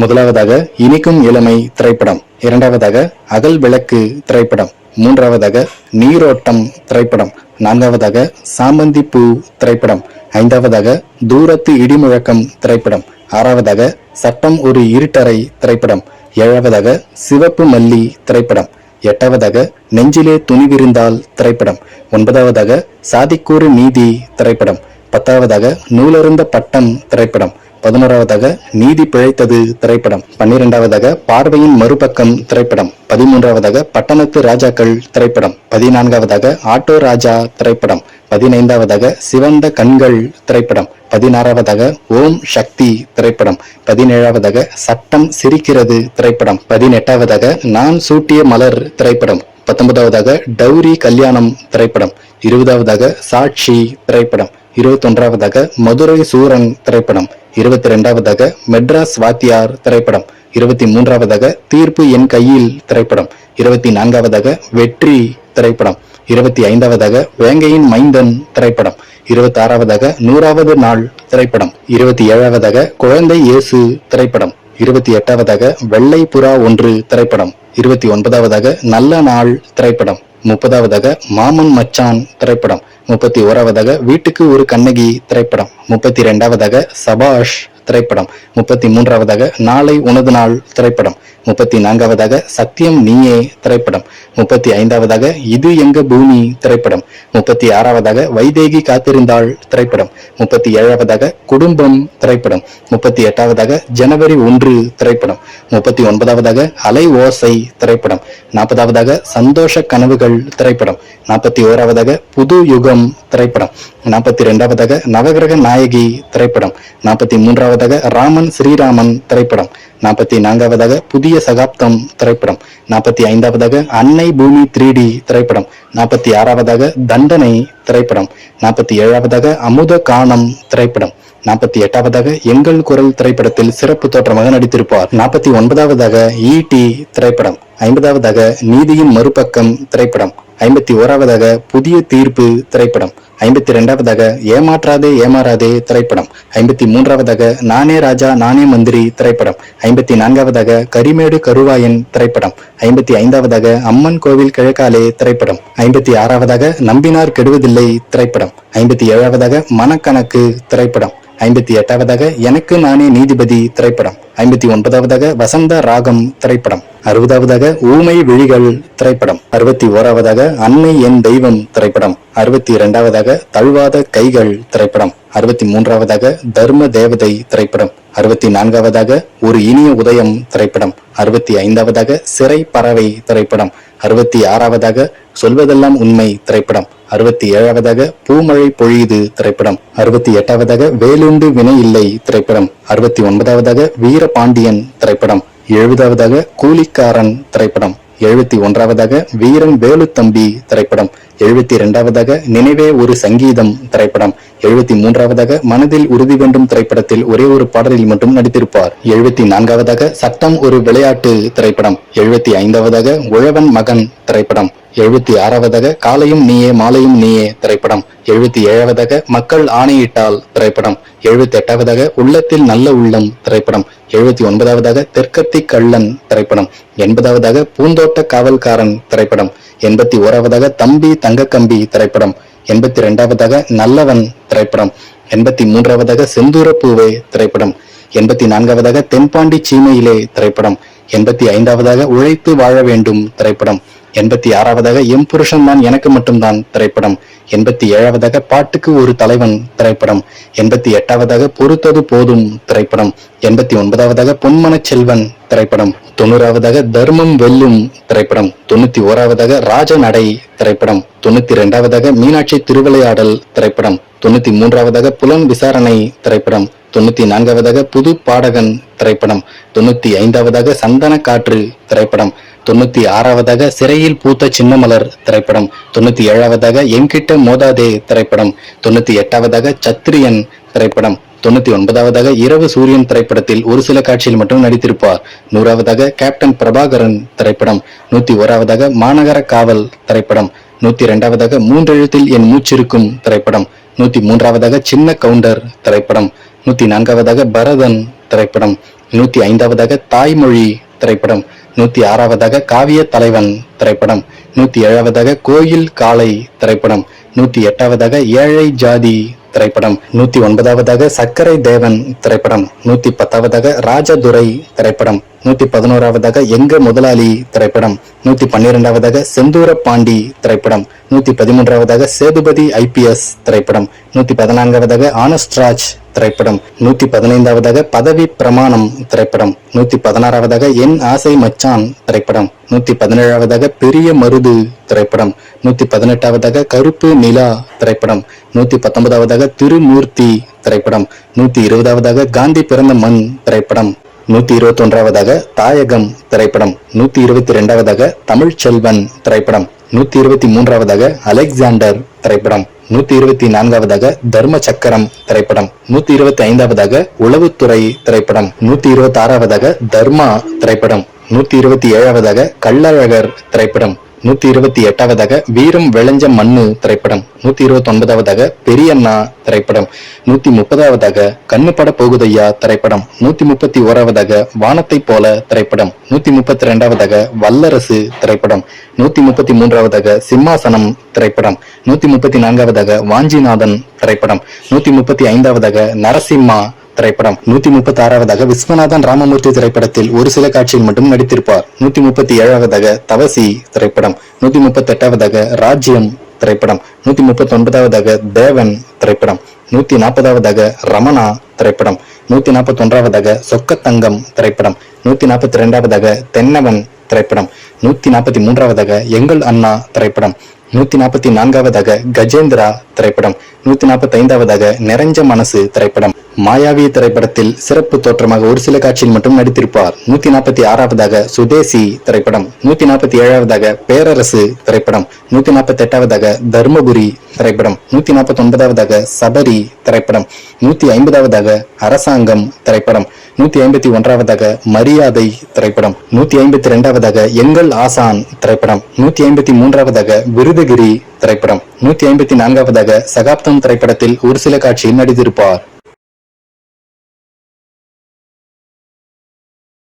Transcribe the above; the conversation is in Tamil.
முதலாவதாக இனிக்கும் இளமை திரைப்படம், இரண்டாவதாக அகல் விளக்கு திரைப்படம், மூன்றாவதாக நீரோட்டம் திரைப்படம், நான்காவதாக சாமந்தி பூ திரைப்படம், ஐந்தாவதாக தூரத்து இடிமுழக்கம் திரைப்படம், ஆறாவதாக சட்டம் ஒரு இருட்டறை திரைப்படம், ஏழாவதாக சிவப்பு மல்லி திரைப்படம், எட்டாவதாக நெஞ்சிலே துணிவிருந்தால் திரைப்படம், ஒன்பதாவதாக சாதிக்கூறு நீதி திரைப்படம், பத்தாவதாக நூலருந்த பட்டம் திரைப்படம், 11வதாக நீதி பிழைத்தது திரைப்படம், 12வதாக பார்வையின் மறுபக்கம் திரைப்படம், 13வதாக பட்டணத்து ராஜாக்கள் திரைப்படம், 14வதாக ஆட்டோ ராஜா திரைப்படம், 15வதாக சிவந்த கண்கள் திரைப்படம், 16வதாக ஓம் சக்தி திரைப்படம், 17வதாக சட்டம் சிரிக்கிறது திரைப்படம், 18வதாக நான் சூட்டிய மலர் திரைப்படம், 19வதாக டௌரி கல்யாணம் திரைப்படம், 20வதாக சாட்சி திரைப்படம், 21வதாக மதுரை சூரன் திரைப்படம், 22வதாக மெட்ராஸ் வாத்தியார் திரைப்படம், 23வதாக தீர்ப்பு என் கையில் திரைப்படம், 24வதாக வெற்றி திரைப்படம், 25வதாக வேங்கையின் மைந்தன் திரைப்படம், 26வதாக 100வது நாள் திரைப்படம், 27வதாக குழந்தை இயேசு திரைப்படம், 28வதாக வெள்ளை புறா ஒன்று திரைப்படம், 29வதாக நல்ல நாள் திரைப்படம், 30வதாக மாமன் மச்சான் திரைப்படம், 31வதாக வீட்டுக்கு ஒரு கண்ணகி திரைப்படம், 32வதாக சபாஷ் திரைப்படம், 33வதாக நாளை உனது நாள் திரைப்படம், 34வதாக சத்தியம் நீயே திரைப்படம், 35வதாக இது எங்க பூமி திரைப்படம், 36வதாக வைதேகி காத்திருந்தாள் திரைப்படம், 37வதாக குடும்பம் திரைப்படம், 38வதாக ஜனவரி 1 திரைப்படம், 39வதாக அலை ஓசை திரைப்படம், 40வதாக சந்தோஷ கனவுகள் திரைப்படம், 41வதாக புது யுகம் திரைப்படம், 42வதாக நவகிரக நாயகி திரைப்படம், 43வதாக ராமன் ஸ்ரீராமன் திரைப்படம், 44வதாக புதிய சகாப்தம் திரைப்படம், 45வதாக அன்னை பூமி 3D திரைப்படம், 46வதாக தண்டனை திரைப்படம், 47வதாக அமுத கானம் திரைப்படம், 48வதாக எங்கள் குரல் திரைப்படத்தில் சிறப்பு தோற்றமாக நடித்திருப்பார். 49வதாக ஈடி திரைப்படம், 50வதாக நீதியின் மறுபக்கம் திரைப்படம், 51வதாக புதிய தீர்ப்பு திரைப்படம், 52வதாக ஏமாற்றாதே ஏமாறாதே திரைப்படம், 53வதாக நானே ராஜா நானே மந்திரி திரைப்படம், 54வதாக கரிமேடு கருவாயன் திரைப்படம், 55வதாக அம்மன் கோவில் கிழக்காலே திரைப்படம், 56வதாக நம்பினார் கெடுவதில்லை திரைப்படம், 57வதாக மனக்கணக்கு திரைப்படம், 58வதாக எனக்கு நானே நீதிபதி திரைப்படம், 59வதாக வசந்த ராகம் திரைப்படம், 60வதாக ஊமை விழிகள் திரைப்படம், 61வதாக அன்னை என் தெய்வம் திரைப்படம், 62வதாக தழுவாத கைகள் திரைப்படம், 63வதாக தர்ம தேவதை திரைப்படம், 64வதாக ஒரு இனிய உதயம் திரைப்படம், 65வதாக சிறை பறவை திரைப்படம், 66வதாக சொல்வதெல்லாம் உண்மை திரைப்படம், 67வதாக பூமழை பொழியுது திரைப்படம், 68வதாக வேலுண்டு வினை இல்லை திரைப்படம், 69வதாக வீரபாண்டியன் திரைப்படம், 70வதாக கூலிக்காரன் திரைப்படம், 71வதாக வீரன் வேலுத்தம்பி திரைப்படம், 72வதாக நினைவே ஒரு சங்கீதம் திரைப்படம், 73வதாக மனதில் உறுதி வேண்டும் திரைப்படத்தில் ஒரே ஒரு பாடலில் மட்டும் நடித்திருப்பார். 74வதாக சட்டம் ஒரு விளையாட்டு திரைப்படம், 75வதாக உழவன் மகன் திரைப்படம், 76வதாக காலையும் நீயே மாலையும் நீயே திரைப்படம், 77வதாக மக்கள் ஆணையிட்டால் திரைப்படம், 78வதாக உள்ளத்தில் நல்ல உள்ளம் திரைப்படம், 79வதாக தெற்கத்தி கள்ளன் திரைப்படம், 80வதாக பூந்தோட்ட காவல்காரன் திரைப்படம், 81வதாக தம்பி தங்கக்கம்பி திரைப்படம், 82வதாக நல்லவன் திரைப்படம், 83வதாக செந்தூர பூவே திரைப்படம், 84வதாக தென்பாண்டி சீமையிலே திரைப்படம், 85வதாக உழைத்து வாழ வேண்டும் திரைப்படம், 86வதாக எம் புருஷன் தான் எனக்கு மட்டும்தான் திரைப்படம், 87வதாக பாட்டுக்கு ஒரு தலைவன் திரைப்படம், 88வதாக பொறுத்தது போதும் திரைப்படம், 89வதாக பொன்மனச் செல்வன் திரைப்படம், 90வதாக தர்மம் வெல்லும் திரைப்படம், 91வதாக ராஜ நடை திரைப்படம், 92வதாக மீனாட்சி திருவிளையாடல் திரைப்படம், 93வதாக புலன் விசாரணை திரைப்படம், 94வதாக புது பாடகன் திரைப்படம், 95வதாக சந்தன காற்று திரைப்படம், 96வதாக சிறையில் பூத்த சின்னமலர் திரைப்படம், 97வதாக என்கிட்ட மோதாதே திரைப்படம், 98வதாக சத்திரியன் திரைப்படம், 99வதாக இரவு சூரியன் திரைப்படத்தில் ஒரு சில காட்சியில் மட்டும் நடித்திருப்பார். 100வதாக கேப்டன் பிரபாகரன் திரைப்படம், 101வதாக மாநகர காவல் திரைப்படம், 102வதாக மூன்றெழுத்தில் என் மூச்சிருக்கும் திரைப்படம், 103வதாக சின்ன கவுண்டர் திரைப்படம், 104வதாக பரதன் திரைப்படம், 105வதாக தாய்மொழி திரைப்படம், 106வதாக காவிய தலைவன் திரைப்படம், 107வதாக கோயில் காளை திரைப்படம், 108வதாக ஏழை ஜாதி திரைப்படம், 109வதாக சக்கரை தேவன் திரைப்படம், 110வதாக ராஜதுரை திரைப்படம், 111வதாக எங்க முதலாளி திரைப்படம், 112வதாக செந்தூர பாண்டி திரைப்படம், 113வதாக சேதுபதி IPS திரைப்படம், 114வதாக ஆனஸ்ட்ராஜ் திரைப்படம், 115வதாக பதவி பிரமாணம் திரைப்படம், 116வதாக என் ஆசை மச்சான் திரைப்படம், 117வதாக பெரிய மருது திரைப்படம், 118வதாக கருப்பு நிலா திரைப்படம், 119வதாக திருமூர்த்தி திரைப்படம், 120வதாக காந்தி பிறந்த மண் திரைப்படம், 121வதாக தாயகம் திரைப்படம், 122வதாக தமிழ் செல்வன் திரைப்படம், 123வதாக அலெக்சாண்டர் திரைப்படம், 124வதாக தர்ம சக்கரம் திரைப்படம், 125வதாக உளவுத்துறை திரைப்படம், 126வதாக தர்மா திரைப்படம், 127வதாக கள்ளழகர் திரைப்படம், 128வதாக வீரம் விளைஞ்ச மண்ணு திரைப்படம், 129வதாக பெரியண்ணா திரைப்படம், 130வதாக கண்ணுப்பட போகுதையா திரைப்படம், 131வதாக வானத்தை போல திரைப்படம், 132வதாக வல்லரசு திரைப்படம், 133வதாக சிம்மாசனம் திரைப்படம், 134வதாக வாஞ்சிநாதன் திரைப்படம், 135வதாக நரசிம்மா திரைப்படம், 136வதாக விஸ்வநாதன் ராமமூர்த்தி திரைப்படத்தில் ஒரு சில காட்சியில் மட்டும் நடித்திருப்பார், 137வதாக தவசி திரைப்படம், 138வதாக ராஜ்யம் திரைப்படம், 139வதாக தேவன் திரைப்படம், 140வதாக ரமணா திரைப்படம், 141வதாக சொக்கத்தங்கம் திரைப்படம், 142வதாக தென்னவன் திரைப்படம், 143வதாக எங்கள் அண்ணா திரைப்படம், 144வதாக கஜேந்திரா திரைப்படம், 145வதாக நிறைஞ்ச மனசு திரைப்படம். மாயாவி திரைப்படத்தில் சிறப்பு தோற்றமாக ஒரு சில காட்சியில் மட்டும் நடித்திருப்பார். 146வதாக சுதேசி திரைப்படம், 147வதாக பேரரசு திரைப்படம், 148வதாக தர்மபுரி திரைப்படம், 149வதாக சபரி திரைப்படம், 150வதாக அரசாங்கம் திரைப்படம், 151வதாக மரியாதை திரைப்படம், 152வதாக எங்கள் ஆசான் திரைப்படம், 153வதாக விருதகிரி திரைப்படம், 154வதாக சகாப்தம் திரைப்படத்தில் ஒரு சில காட்சியில் நடித்திருப்பார்.